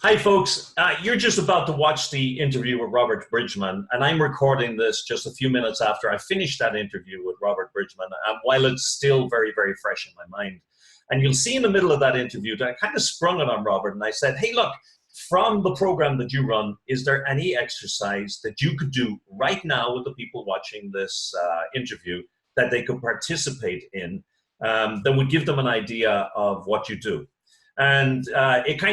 Hi, folks. You're just about to watch the interview with Robert Bridgman, and I'm recording this just a few minutes after I finished that interview with Robert Bridgman, and while it's still very, very fresh in my mind. And you'll see in the middle of that interview that I kind of sprung it on Robert, and I said, hey, look, from the program that you run, is there any exercise that you could do right now with the people watching this interview that they could participate in that would give them an idea of what you do? And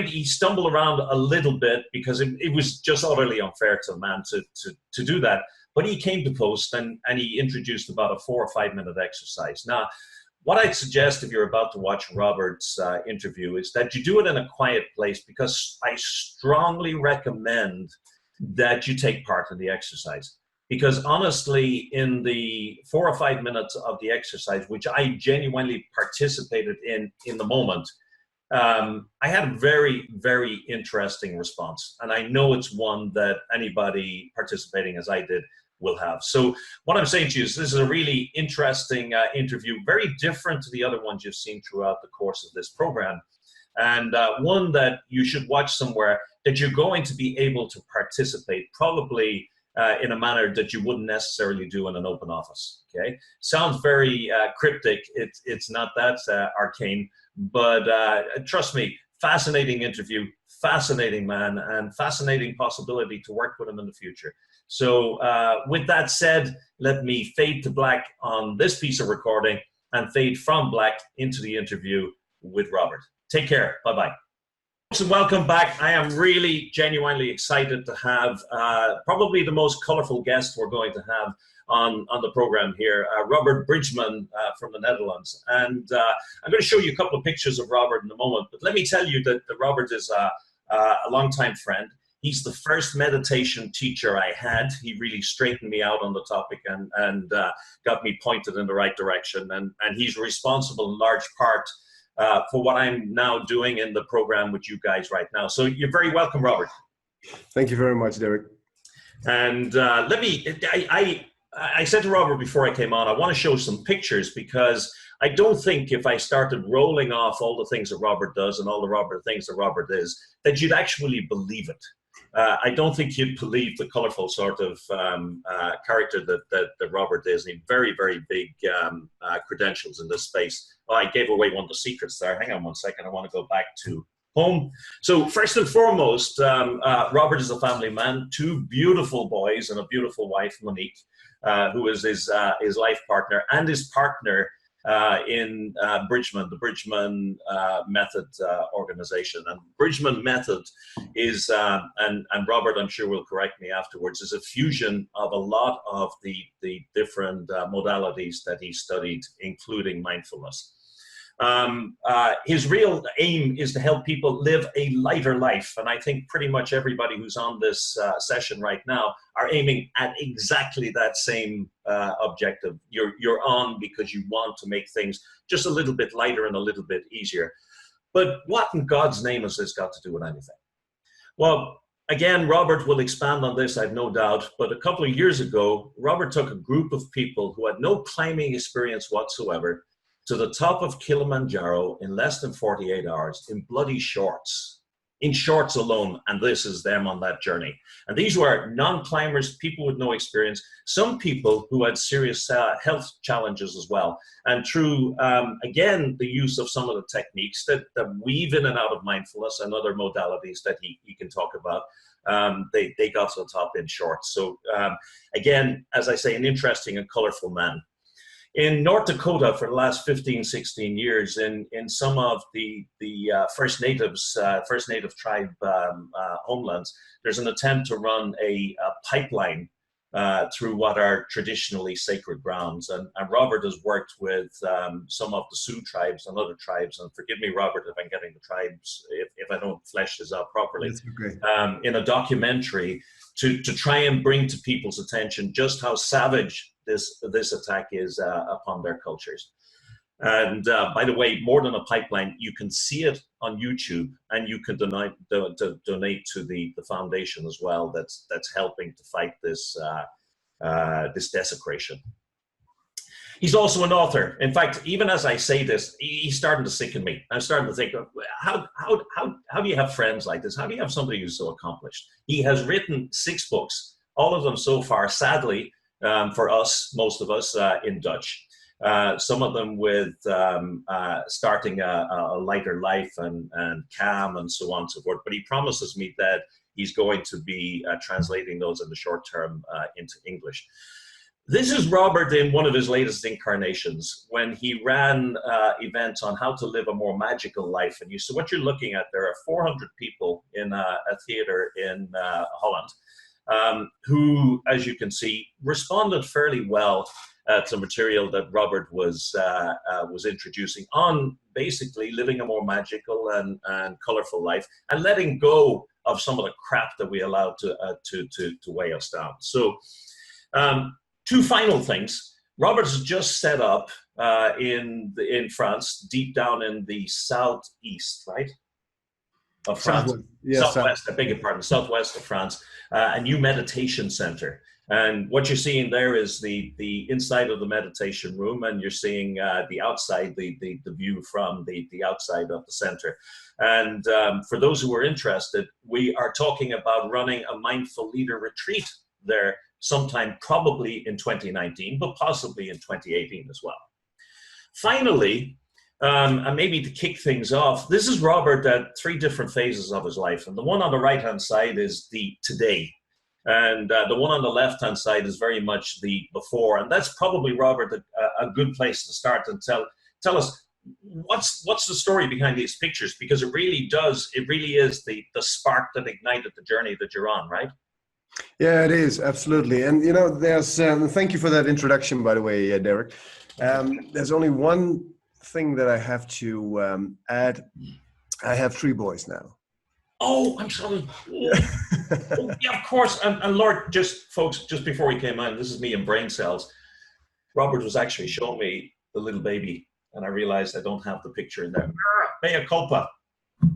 he stumbled around a little bit because it was just utterly unfair to a man to do that. But he came to post and he introduced about a 4 or 5 minute exercise. Now, what I'd suggest if you're about to watch Robert's interview is that you do it in a quiet place, because I strongly recommend that you take part in the exercise. Because honestly, in the 4 or 5 minutes of the exercise, which I genuinely participated in the moment, I had a very, very interesting response. And I know it's one that anybody participating as I did will have. So what I'm saying to you is this is a really interesting interview, very different to the other ones you've seen throughout the course of this program. And one that you should watch somewhere that you're going to be able to participate, probably in a manner that you wouldn't necessarily do in an open office. Okay, sounds very cryptic. It's not that arcane, but trust me, fascinating interview, fascinating man, and fascinating possibility to work with him in the future. So with that said, let me fade to black on this piece of recording and fade from black into the interview with Robert. Take care. Bye-bye. And welcome back. I am really genuinely excited to have probably the most colorful guest we're going to have on the program here, Robert Bridgman from the Netherlands. And I'm going to show you a couple of pictures of Robert in a moment, but let me tell you that Robert is a longtime friend. He's the first meditation teacher I had. He really straightened me out on the topic and got me pointed in the right direction. And he's responsible in large part for what I'm now doing in the program with you guys right now. So you're very welcome, Robert. Thank you very much, Derek. And I said to Robert before I came on, I want to show some pictures, because I don't think if I started rolling off all the things that Robert does and all the things that Robert is, that you'd actually believe it. I don't think you'd believe the colorful sort of character that Robert is. And very, very big credentials in this space. Oh, I gave away one of the secrets there. Hang on one second. I want to go back to home. So first and foremost, Robert is a family man, 2 beautiful boys and a beautiful wife, Monique, who is his life partner and his partner in Bridgeman, the Bridgeman Method organization. And Bridgeman Method is, and Robert, I'm sure will correct me afterwards, is a fusion of a lot of the different modalities that he studied, including mindfulness. His real aim is to help people live a lighter life. And I think pretty much everybody who's on this session right now are aiming at exactly that same objective. You're on because you want to make things just a little bit lighter and a little bit easier. But what in God's name has this got to do with anything? Well, again, Robert will expand on this, I've no doubt. But a couple of years ago, Robert took a group of people who had no climbing experience whatsoever to the top of Kilimanjaro in less than 48 hours in bloody shorts, in shorts alone, and this is them on that journey. And these were non-climbers, people with no experience, some people who had serious health challenges as well. And through, again, the use of some of the techniques that weave in and out of mindfulness and other modalities that he can talk about, they got to the top in shorts. So again, as I say, an interesting and colorful man. In North Dakota for the last 15, 16 years, in some of the First Native tribe homelands, there's an attempt to run a pipeline through what are traditionally sacred grounds. And Robert has worked with some of the Sioux tribes and other tribes, and forgive me, Robert, if I'm getting the tribes, if I don't flesh this out properly, in a documentary to try and bring to people's attention just how savage this attack is upon their cultures. And by the way, more than a pipeline, you can see it on YouTube, and you can donate to the foundation as well that's helping to fight this this desecration. He's also an author. In fact, even as I say this, he's starting to sicken me. I'm starting to think, how do you have friends like this? How do you have somebody who's so accomplished? He has written 6 books, all of them so far, sadly, for us, most of us, in Dutch. Some of them with starting a lighter life and calm and so on and so forth. But he promises me that he's going to be translating those in the short term into English. This is Robert in one of his latest incarnations when he ran events on how to live a more magical life. And so what you're looking at, there are 400 people in a theater in Holland who, as you can see, responded fairly well to material that Robert was introducing on basically living a more magical and colorful life and letting go of some of the crap that we allow to weigh us down. So 2 final things. Robert's just set up in France, deep down in the southeast, right, of France. Southwest, I beg your pardon, southwest of France, a new meditation center. And what you're seeing there is the inside of the meditation room, and you're seeing the outside, the view from the outside of the center. And for those who are interested, we are talking about running a mindful leader retreat there sometime probably in 2019, but possibly in 2018 as well. Finally, and maybe to kick things off, this is Robert at 3 different phases of his life. And the one on the right-hand side is the today. And the one on the left-hand side is very much the before. And that's probably, Robert, a good place to start and tell us what's the story behind these pictures, because it really is the spark that ignited the journey that you're on, right? Yeah, it is, absolutely. And, you know, there's, thank you for that introduction, by the way, Derek. There's only one thing that I have to add. I have 3 boys now. Oh, I'm sorry. Oh, yeah, of course. And Lord, folks, just before we came on, this is me in brain cells. Robert was actually showing me the little baby, and I realized I don't have the picture in there. Mea culpa.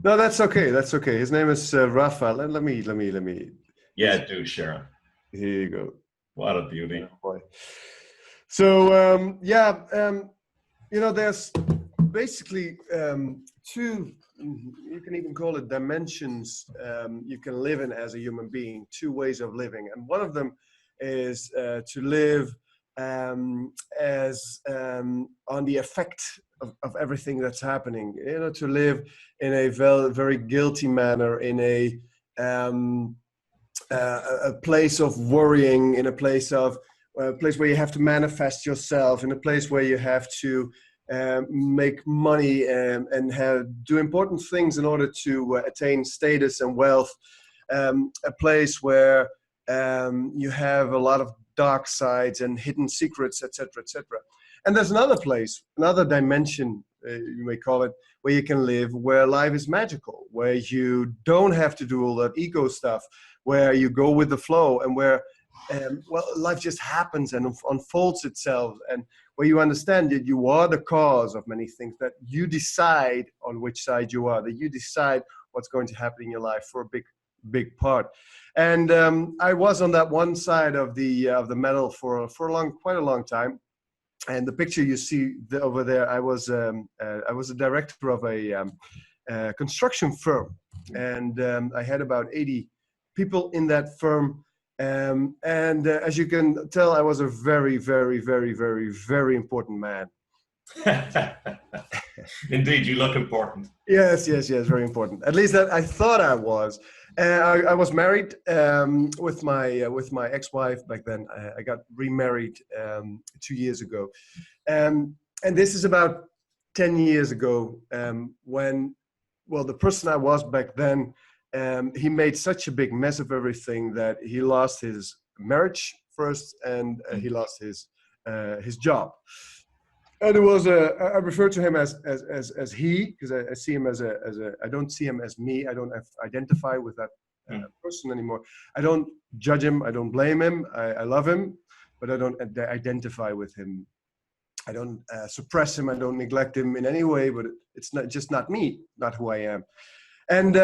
No, that's okay. That's okay. His name is Rafa. Let me. Yeah, do, Sharon. Here you go. What a beauty. Oh, boy. So, you know, there's basically 2, you can even call it dimensions you can live in as a human being, 2 ways of living. And one of them is to live as on the effect of everything that's happening, you know, to live in a very guilty manner, in a place of worrying, in a place where you have to manifest yourself, in a place where you have to make money and do important things in order to attain status and wealth, a place where you have a lot of dark sides and hidden secrets, etc., etc. And there's another place, another dimension, you may call it, where you can live, where life is magical, where you don't have to do all that ego stuff, where you go with the flow, and where life just happens and unfolds itself, and where you understand that you are the cause of many things, that you decide on which side you are, that you decide what's going to happen in your life for a big part. And I was on that one side of the medal for quite a long time. And the picture you see over there, I was a director of a construction firm, and I had about 80 people in that firm. And as you can tell, I was a very, very, very, very, very important man. Indeed, you look important. Yes, very important. At least that I thought I was. I was married with my ex-wife back then. I got remarried 2 years ago, and this is about 10 years ago. When the person I was back then, he made such a big mess of everything that he lost his marriage first, and he lost his job. And it was I refer to him as he, because I see him as I don't see him as me. I don't identify with that person anymore. I don't judge him. I don't blame him. I love him, but I don't identify with him. I don't suppress him. I don't neglect him in any way, but it's just not me, not who I am. And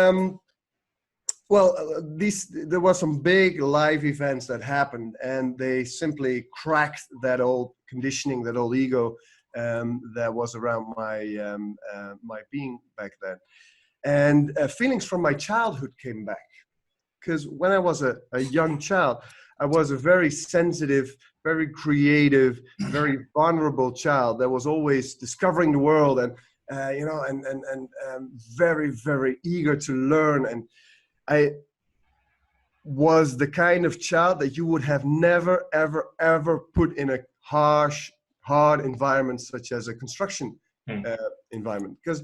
Well, there were some big live events that happened, and they simply cracked that old conditioning, that old ego that was around my being back then. And feelings from my childhood came back. Because when I was a young child, I was a very sensitive, very creative, very vulnerable child that was always discovering the world and, very, very eager to learn. And I was the kind of child that you would have never, ever, ever put in a harsh, hard environment such as a construction environment, because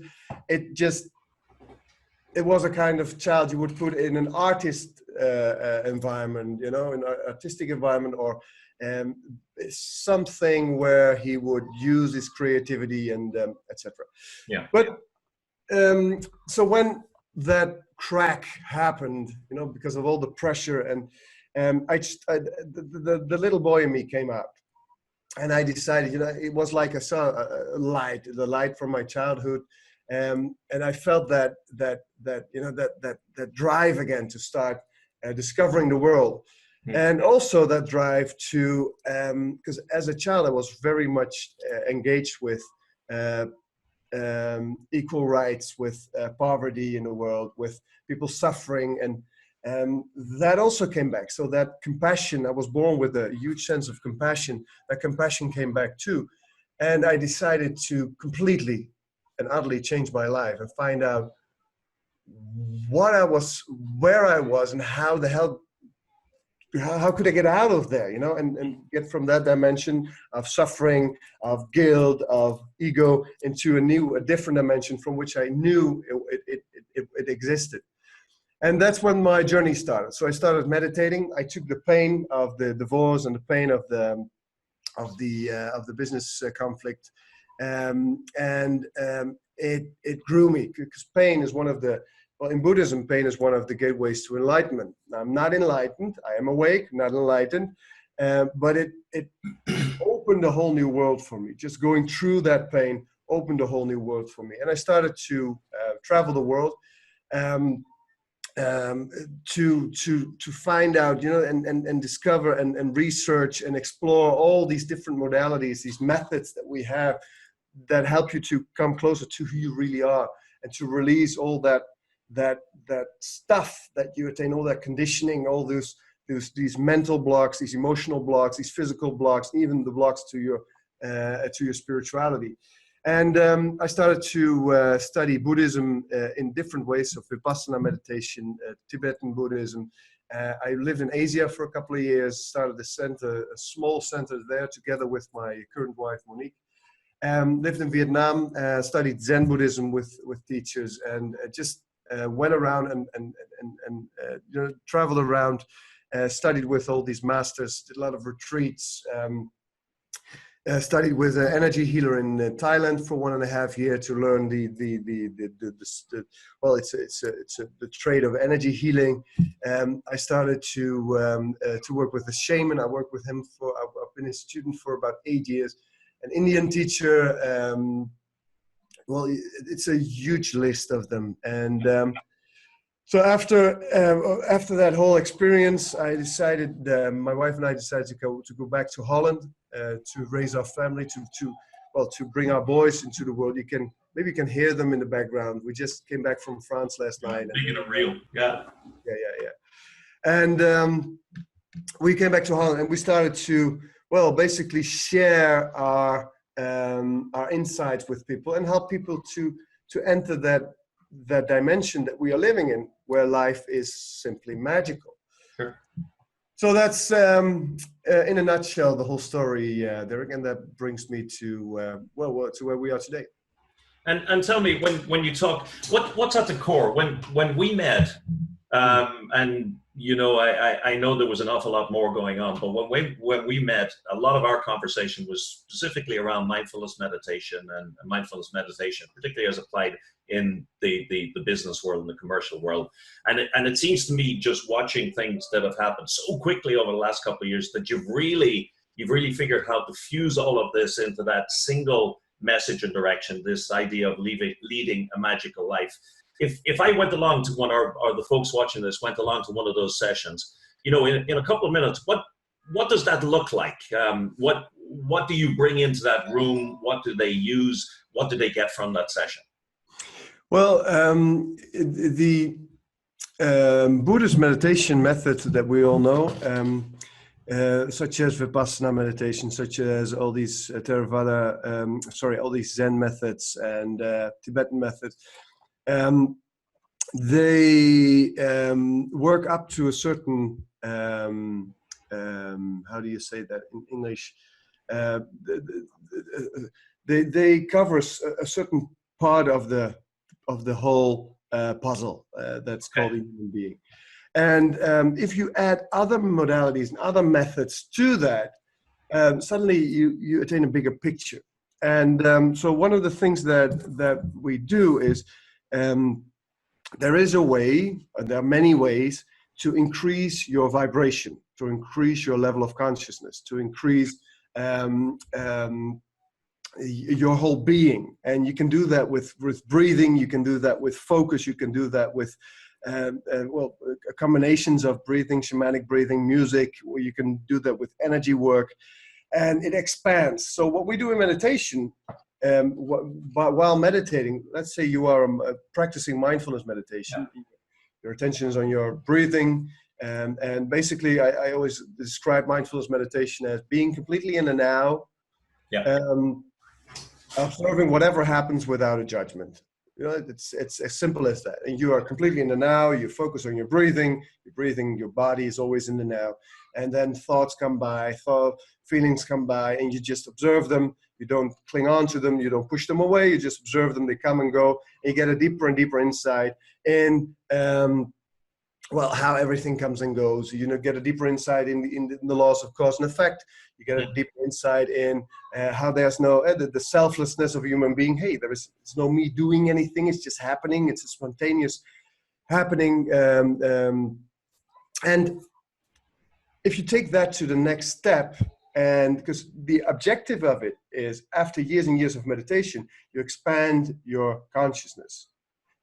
it was a kind of child you would put in an artist environment, an artistic environment, or something where he would use his creativity and etc. Yeah. But so when that crack happened, because of all the pressure, and the little boy in me came out, and I decided, it was like I saw a light, the light from my childhood, and I felt that drive again to start discovering the world, and also that drive to, because as a child I was very much engaged with equal rights, with poverty in the world, with people suffering, and that also came back. So that compassion, I was born with a huge sense of compassion. That compassion came back too, and I decided to completely and utterly change my life and find out what I was, where I was, and how the hell, how could I get out of there, and get from that dimension of suffering, of guilt, of ego, into a different dimension from which I knew it existed. And that's when my journey started. So I started meditating. I took the pain of the divorce and the pain of the business conflict, and it grew me, because pain is one of the, well, in Buddhism, pain is one of the gateways to enlightenment. Now, I'm not enlightened. I am awake, not enlightened, but it opened a whole new world for me. Just going through that pain opened a whole new world for me, and I started to travel the world. To find out, and discover and research and explore all these different modalities, these methods that we have that help you to come closer to who you really are, and to release all that stuff that you attain, all that conditioning, all these mental blocks, these emotional blocks, these physical blocks, even the blocks to your spirituality. And I started to study Buddhism in different ways, so Vipassana meditation, Tibetan Buddhism. I lived in Asia for a couple of years, started a small center there together with my current wife, Monique. Lived in Vietnam, studied Zen Buddhism with teachers, and just went around and traveled around, studied with all these masters, did a lot of retreats. Studied with an energy healer in Thailand for 1.5 years to learn the trade of energy healing. I started to work with a shaman. I worked with him I've been a student for about 8 years. An Indian teacher. Well, it's a huge list of them, and so after that whole experience, I decided, my wife and I decided to go back to Holland, to raise our family, to bring our boys into the world. Maybe you can hear them in the background. We just came back from France last night. Making it real, yeah. And we came back to Holland, and we started to, basically share our insights with people and help people to enter that dimension that we are living in, where life is simply magical. Sure. So that's, in a nutshell, the whole story, Deiric, and that brings me to where we are today. And tell me, when you talk, what's at the core? When we met, and I know there was an awful lot more going on, but when we met, a lot of our conversation was specifically around mindfulness meditation, and mindfulness meditation, particularly as applied in the business world and the commercial world. And it seems to me, just watching things that have happened so quickly over the last couple of years, that you've really figured how to fuse all of this into that single message and direction, this idea of leading a magical life. if I went along to one, or the folks watching this went along to one of those sessions, in a couple of minutes, what does that look like? What do you bring into that room? What do they use? What do they get from that session? Well, the Buddhist meditation methods that we all know, such as Vipassana meditation, such as all these Theravada, all these Zen methods and Tibetan methods, they work up to a certain, how do you say that in English? They cover a certain part of the whole puzzle that's called a human being. And if you add other modalities and other methods to that, suddenly you attain a bigger picture. And so one of the things that we do is there is a way, there are many ways to increase your vibration, to increase your level of consciousness, to increase your whole being. And you can do that with breathing, you can do that with focus, you can do that with combinations of breathing, shamanic breathing, music, or you can do that with energy work, and it expands. So what we do in meditation, while meditating, let's say you are practicing mindfulness meditation, your attention is on your breathing, and basically I always describe mindfulness meditation as being completely in the now, observing whatever happens without a judgment. It's as simple as that. And you are completely in the now, you focus on your breathing, your body is always in the now. And then thoughts come by, feelings come by, and you just observe them. You don't cling on to them, you don't push them away, you just observe them, they come and go. And you get a deeper and deeper insight in how everything comes and goes. Get a deeper insight in the laws of cause and effect. You get a deeper insight in how there's no the selflessness of a human being. Hey, it's no me doing anything. It's just happening. It's a spontaneous happening. And if you take that to the next step, and because the objective of it is, after years and years of meditation, you expand your consciousness.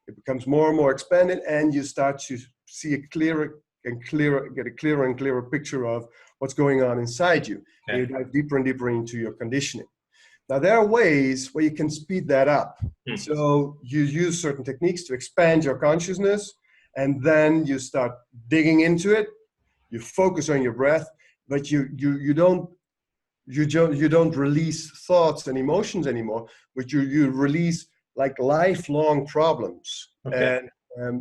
It becomes more and more expanded, and you start to see a clearer and clearer picture of what's going on inside you. And you dive deeper and deeper into your conditioning. Now, there are ways where you can speed that up. So you use certain techniques to expand your consciousness, and then you start digging into it. You focus on your breath, but you don't release thoughts and emotions anymore, but you release like lifelong problems, and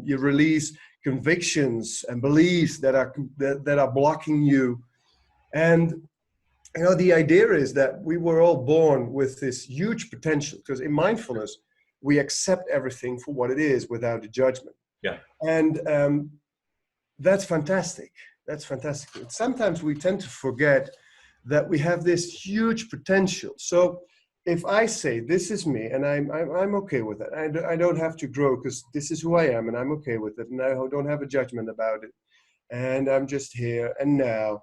you release convictions and beliefs that are blocking you. And the idea is that we were all born with this huge potential, because in mindfulness we accept everything for what it is without a judgment. And that's fantastic. That's fantastic. Sometimes we tend to forget that we have this huge potential. So if I say, this is me, and I'm okay with it, I don't have to grow, because this is who I am, and I'm okay with it, and I don't have a judgment about it, and I'm just here and now.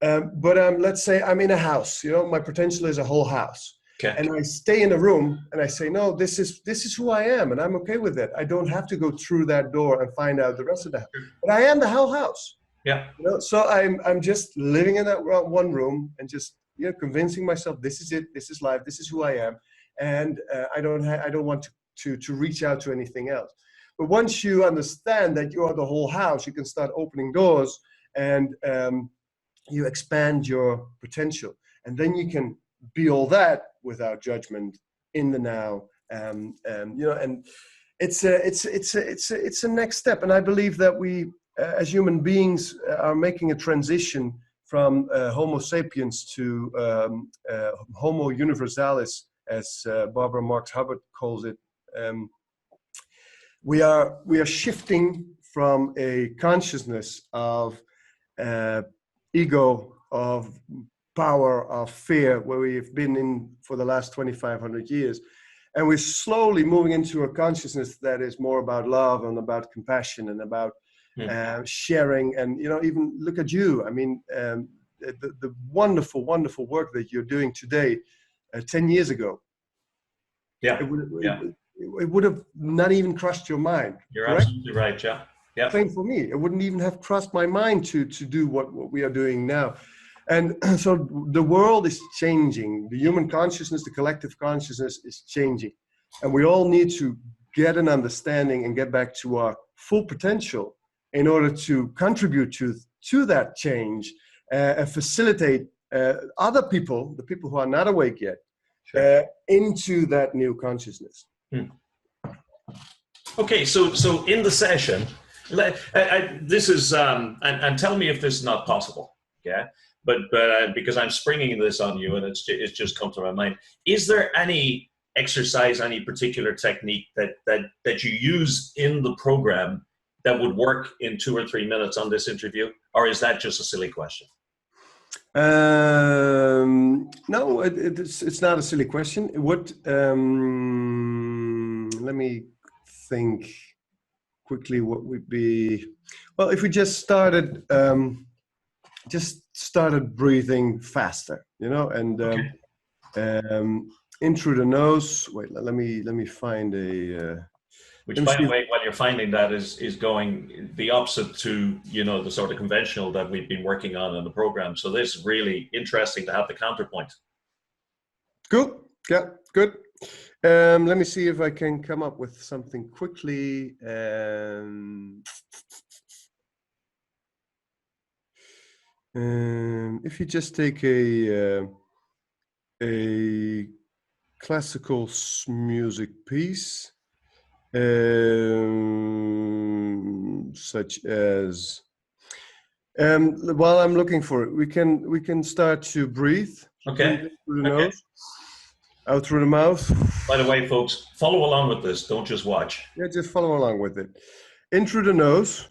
But let's say I'm in a house. My potential is a whole house. And I stay in a room, and I say, no, this is who I am, and I'm okay with it. I don't have to go through that door and find out the rest of the house. But I am the whole house. So I'm just living in that one room, and just convincing myself, this is it, this is life, this is who I am, and I don't want to reach out to anything else. But once you understand that you are the whole house, you can start opening doors, and you expand your potential, and then you can be all that without judgment in the now. And it's a next step, and I believe that we as human beings are making a transition from Homo sapiens to Homo universalis, as Barbara Marx Hubbard calls it. We are shifting from a consciousness of ego, of power, of fear, where we've been in for the last 2,500 years. And we're slowly moving into a consciousness that is more about love and about compassion and about sharing. And, even look at you. I mean, the wonderful, wonderful work that you're doing today, 10 years ago. it would have not even crossed your mind. You're Correct? absolutely right, yeah. Yeah. Same for me. It wouldn't even have crossed my mind to do what we are doing now. And so the world is changing. The human consciousness, the collective consciousness is changing. And we all need to get an understanding and get back to our full potential in order to contribute to that change and facilitate other people, the people who are not awake yet, sure, into that new consciousness. Okay, so in the session, this is, and tell me if this is not possible, yeah? But because I'm springing this on you and it's just come to my mind, is there any exercise, any particular technique that you use in the program that would work in 2 or 3 minutes on this interview? Or is that just a silly question? No, it's not a silly question. What, let me think quickly what would be, well, if we just started breathing faster, you know, and okay. In through the nose. Wait, let me find a. Which, by the way, while you're finding that is going the opposite to, you know, the sort of conventional that we've been working on in the program. So this is really interesting to have the counterpoint. Good. Yeah, good. Let me see if I can come up with something quickly. If you just take a classical music piece, such as, while I'm looking for it, we can start to breathe. Okay. Through the nose, out through the mouth. By the way, folks, follow along with this. Don't just watch. Yeah, just follow along with it. In through the nose,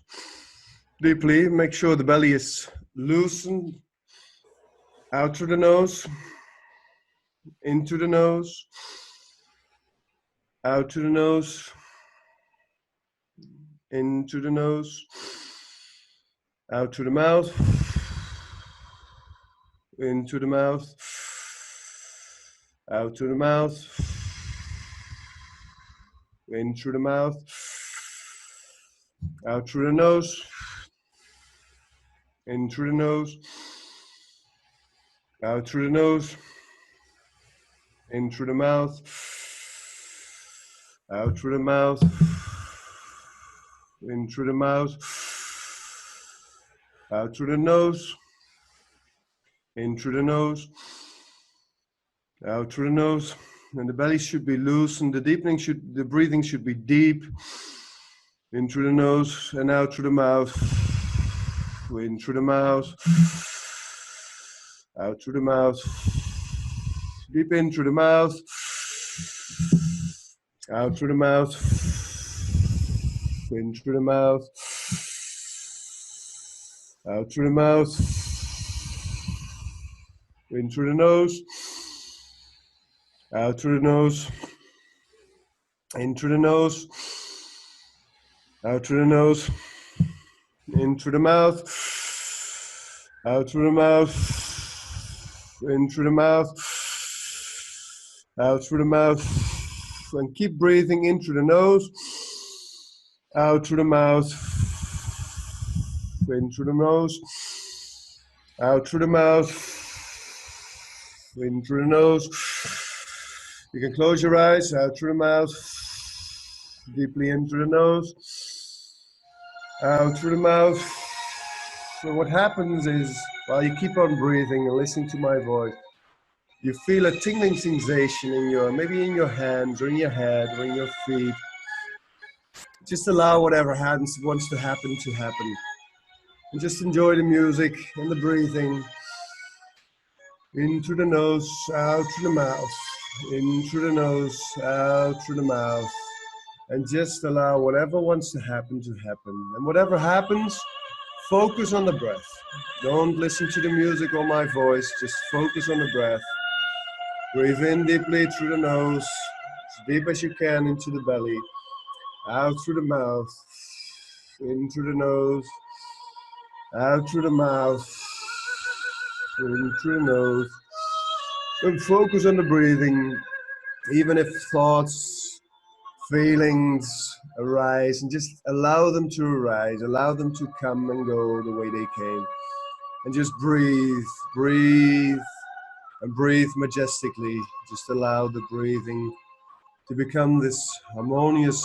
deeply. Make sure the belly is loosened. Out through the nose. Into the nose. Out to the nose. Into the nose. Out to the mouth. Into the mouth. Out to the mouth. In through the mouth. Out through the nose. In through the nose. Out through the nose. In through the mouth. Out through the mouth. In through the mouth. Out through the nose. In through the nose. Out through the nose. And the belly should be loose, and the breathing should be deep. In through the nose and out through the mouth. In through the mouth. Out through the mouth. Deep in through the mouth. Out through the mouth. In through the mouth. Out through the mouth. In through the nose. Out through the nose. In through the nose. Out through the nose. In through the mouth. Out through the mouth. In through the mouth. Out through the mouth. And keep breathing in through the nose. Out through the mouth. In through the nose. Out through the mouth. In through the nose. You can close your eyes. Out through the mouth. Deeply in through the nose. Out through the mouth. So what happens is, while you keep on breathing and listening to my voice, you feel a tingling sensation in maybe in your hands or in your head or in your feet. Just allow whatever wants to happen. And just enjoy the music and the breathing. In through the nose, out through the mouth. In through the nose, out through the mouth. And just allow whatever wants to happen. And whatever happens, focus on the breath. Don't listen to the music or my voice, just focus on the breath. Breathe in deeply through the nose, as deep as you can into the belly. Out through the mouth, in through the nose, out through the mouth, in through the nose. And focus on the breathing, even if thoughts feelings arise, and just allow them to arise, allow them to come and go the way they came, and just breathe, breathe, and breathe majestically. Just allow the breathing to become this harmonious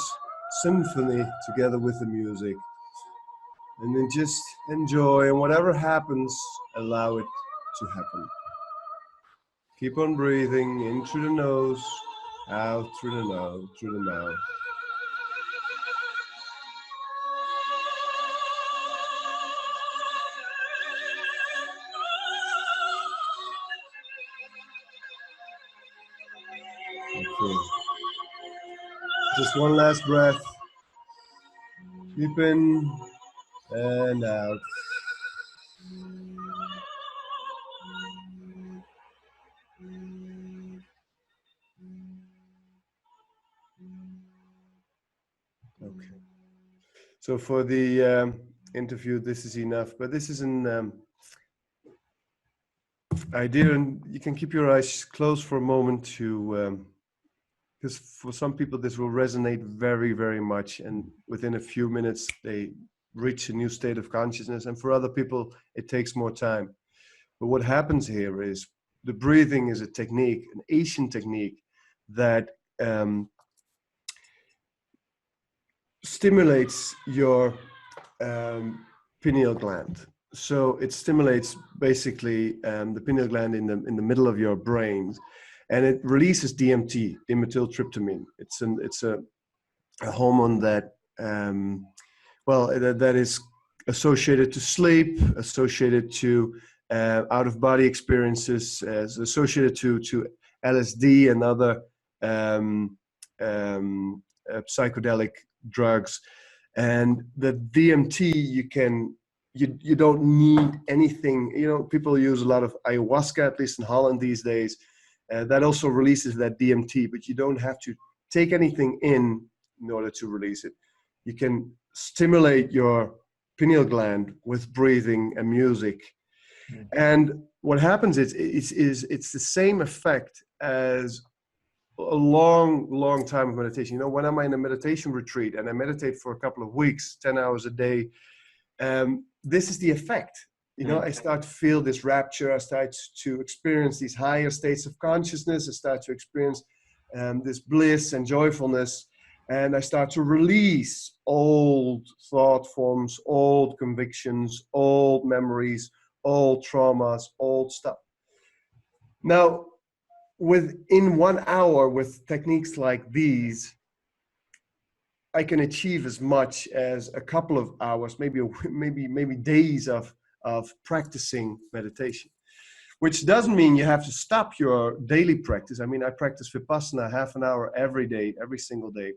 symphony together with the music. And then just enjoy, and whatever happens, allow it to happen. Keep on breathing in through the nose, out through the nose, through the mouth. Okay. Just one last breath. Deep in and out. Okay. So for the interview, this is enough, but this is an idea, and you can keep your eyes closed for a moment to, because for some people this will resonate very, very much, and within a few minutes they reach a new state of consciousness, and for other people it takes more time. But what happens here is the breathing is a technique, an Asian technique that stimulates your pineal gland. So it stimulates basically the pineal gland in the middle of your brain, and it releases DMT, dimethyltryptamine. It's a hormone that that is associated to sleep, associated to out of body experiences, associated to LSD and other psychedelic drugs. And the DMT, you don't need anything. You know, people use a lot of ayahuasca, at least in Holland these days. That also releases that DMT, but you don't have to take anything in order to release it. You can stimulate your pineal gland with breathing and music. And what happens is it's the same effect as a long time of meditation. You know, when I'm in a meditation retreat and I meditate for a couple of weeks, 10 hours a day, this is the effect. You know, I start to feel this rapture. I start to experience these higher states of consciousness. I start to experience this bliss and joyfulness. And I start to release old thought forms, old convictions, old memories, old traumas, old stuff. Now, within 1 hour with techniques like these, I can achieve as much as a couple of hours, maybe days of practicing meditation, which doesn't mean you have to stop your daily practice. I mean, I practice Vipassana half an hour every day, every single day.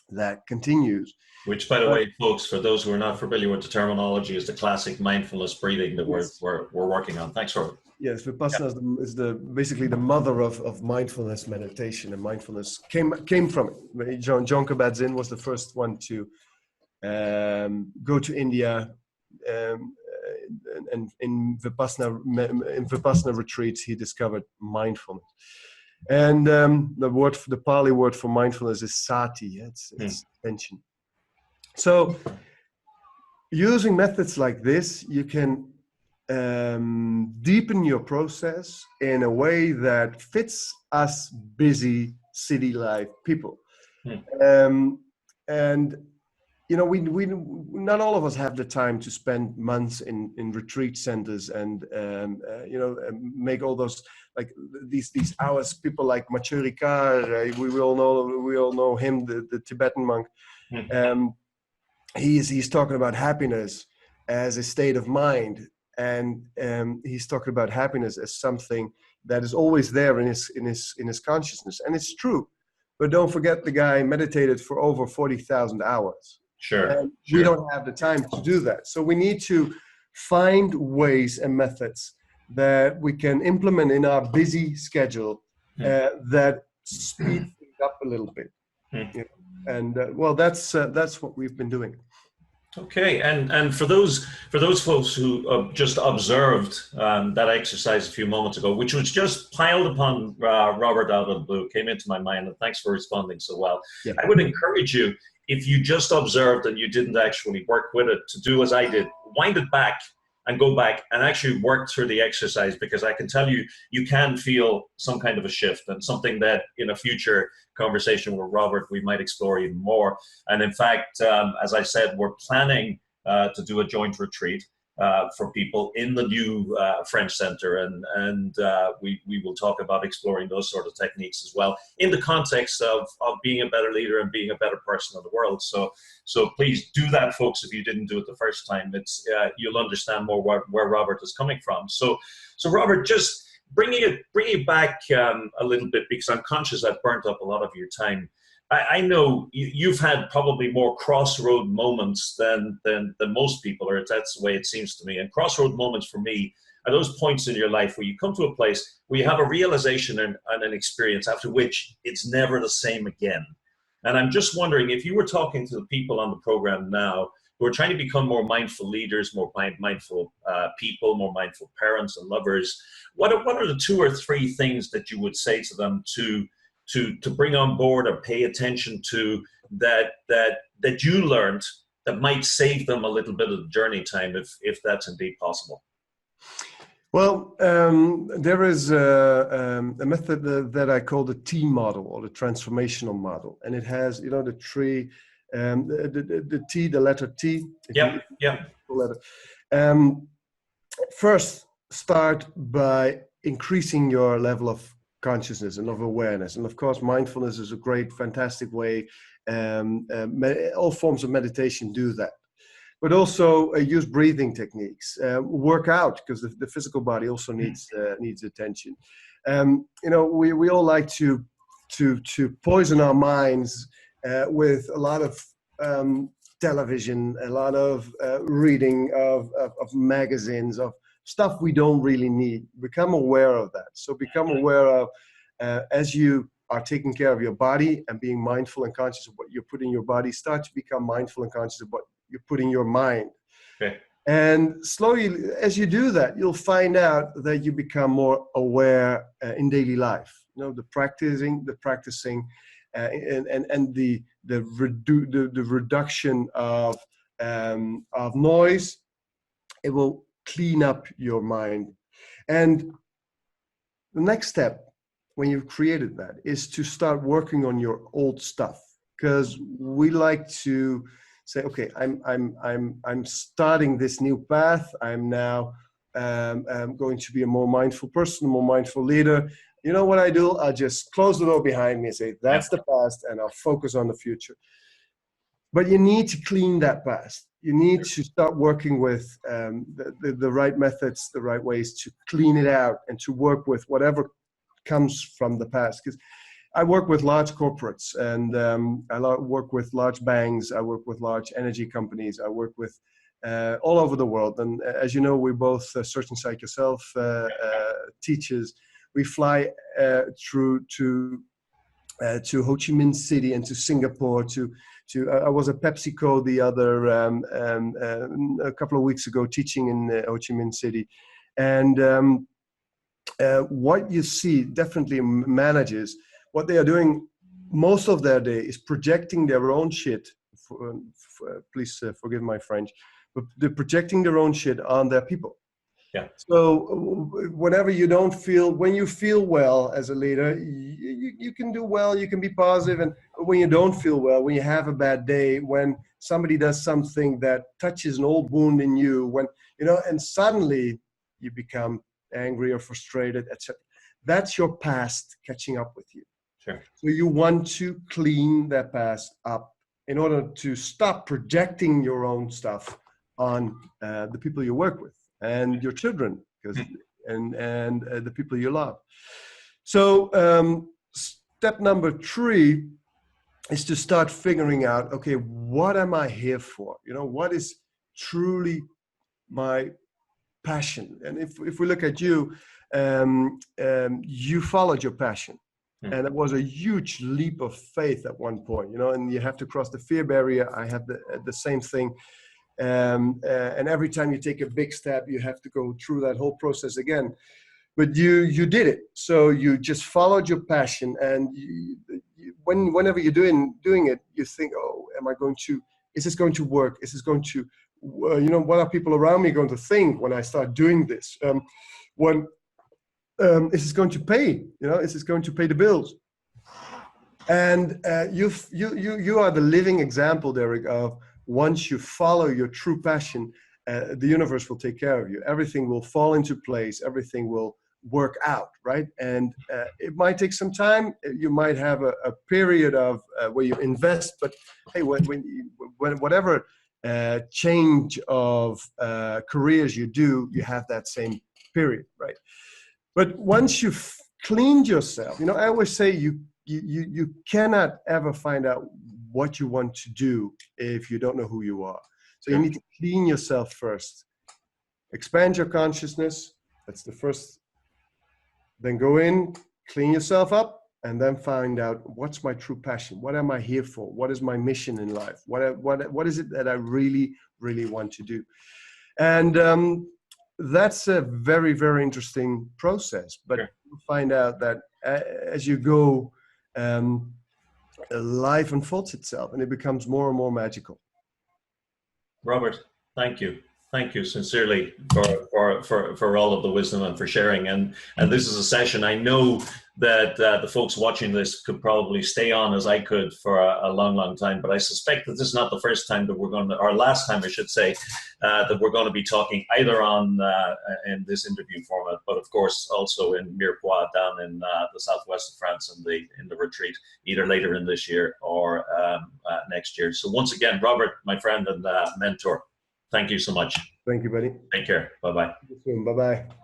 That continues. Which, by the way, folks, for those who are not familiar with the terminology, is the classic mindfulness breathing that we're working on. Thanks, Robert. Yes, Vipassana is basically the mother of mindfulness meditation, and mindfulness came from it. John Kabat-Zinn was the first one to go to India, and in Vipassana retreats he discovered mindfulness. And the Pali word for mindfulness is sati. It's attention. So using methods like this, you can deepen your process in a way that fits us busy city life people. And you know, we not all of us have the time to spend months in retreat centers and you know, make all those, like these hours. People like Macho Ricard, we all know him, the Tibetan monk. He's talking about happiness as a state of mind, and he's talking about happiness as something that is always there in his consciousness, and it's true. But don't forget, the guy meditated for over 40,000 hours. Sure. And we don't have the time to do that. So we need to find ways and methods that we can implement in our busy schedule that speed things up a little bit. You know? And well, that's what we've been doing. Okay, and for those folks who just observed that exercise a few moments ago, which was just piled upon Robert out of the blue, came into my mind, and thanks for responding so well. Yeah. I would encourage you, if you just observed and you didn't actually work with it, to do as I did, wind it back and go back and actually work through the exercise, because I can tell you, you can feel some kind of a shift, and something that in a future conversation with Robert we might explore even more. And in fact, as I said, we're planning to do a joint retreat for people in the new French Center, and we will talk about exploring those sort of techniques as well in the context of being a better leader and being a better person in the world. So please do that, folks. If you didn't do it the first time, it's you'll understand more where Robert is coming from. So Robert, just bringing it back a little bit, because I'm conscious I've burnt up a lot of your time. I know you've had probably more crossroad moments than most people, or that's the way it seems to me. And crossroad moments for me are those points in your life where you come to a place where you have a realization and an experience after which it's never the same again. And I'm just wondering, if you were talking to the people on the program now who are trying to become more mindful leaders, more mindful people, more mindful parents and lovers, what are the 2 or 3 things that you would say to them to bring on board or pay attention to, that you learned, that might save them a little bit of journey time, if that's indeed possible? Well, there is a method that I call the T model, or the transformational model, and it has, the tree, the T, the letter T. Yeah. Letter. First, start by increasing your level of consciousness and of awareness, and of course, mindfulness is a great, fantastic way. All forms of meditation do that. But also use breathing techniques, work out, because the physical body also needs attention. We all like to poison our minds with a lot of television, a lot of reading of magazines, of stuff we don't really need. Become aware of that. So become aware of, as you are taking care of your body and being mindful and conscious of what you're putting in your body, start to become mindful and conscious of what you put in your mind. Okay. And slowly, as you do that, you'll find out that you become more aware in daily life. The practicing, and the reduction of noise. It will clean up your mind. And the next step, when you've created that, is to start working on your old stuff, because we like to say, okay, I'm starting this new path. I'm now going to be a more mindful person, a more mindful leader. You know what I do? I'll just close the door behind me and say, that's the past, and I'll focus on the future. But you need to clean that past. You need to start working with the right methods, the right ways to clean it out, and to work with whatever comes from the past. Because I work with large corporates, and I work with large banks. I work with large energy companies. I work with all over the world. And as you know, we both, Search and Psych yourself, teachers. We fly through to Ho Chi Minh City and to Singapore. I was at PepsiCo the other a couple of weeks ago, teaching in Ho Chi Minh City, and what you see, definitely managers, what they are doing most of their day is projecting their own shit. Please forgive my French, but they're projecting their own shit on their people. Yeah. So when you feel well as a leader, you can do well, you can be positive. And when you don't feel well, when you have a bad day, when somebody does something that touches an old wound in you, and suddenly you become angry or frustrated, etc. That's your past catching up with you. Sure. So you want to clean that past up in order to stop projecting your own stuff on the people you work with and your children, and the people you love. So step number 3 is to start figuring out, okay, what am I here for? What is truly my passion? And if we look at you, you followed your passion. And it was a huge leap of faith at one point, and you have to cross the fear barrier. I have the same thing. And every time you take a big step, you have to go through that whole process again. But you did it. So you just followed your passion, and whenever you're doing it, you think, oh, is this going to work? Is this going to, what are people around me going to think when I start doing this? Is this going to pay? Is this going to pay the bills? And you are the living example, Deiric, of once you follow your true passion, the universe will take care of you. Everything will fall into place. Everything will work out, right? And it might take some time. You might have a period of where you invest, but hey, whatever change of careers you do, you have that same period, right? But once you've cleaned yourself, I always say you cannot ever find out what you want to do if you don't know who you are. So you need to clean yourself first. Expand your consciousness. That's the first. Then go in, clean yourself up, and then find out what's my true passion. What am I here for? What is my mission in life? What is it that I really, really want to do? And that's a very, very interesting process. But you find out that as you go, life unfolds itself, and it becomes more and more magical. Robert, thank you. Thank you sincerely for all of the wisdom and for sharing. And this is a session I know that the folks watching this could probably stay on as I could for a long, long time. But I suspect that this is not the first time that we're going to, or last time I should say, that we're going to be talking either on in this interview format, but of course also in Mirepoix down in the southwest of France in the retreat, either later in this year or next year. So once again, Robert, my friend and mentor, thank you so much. Thank you, buddy. Take care. Bye-bye. See you soon. Bye-bye.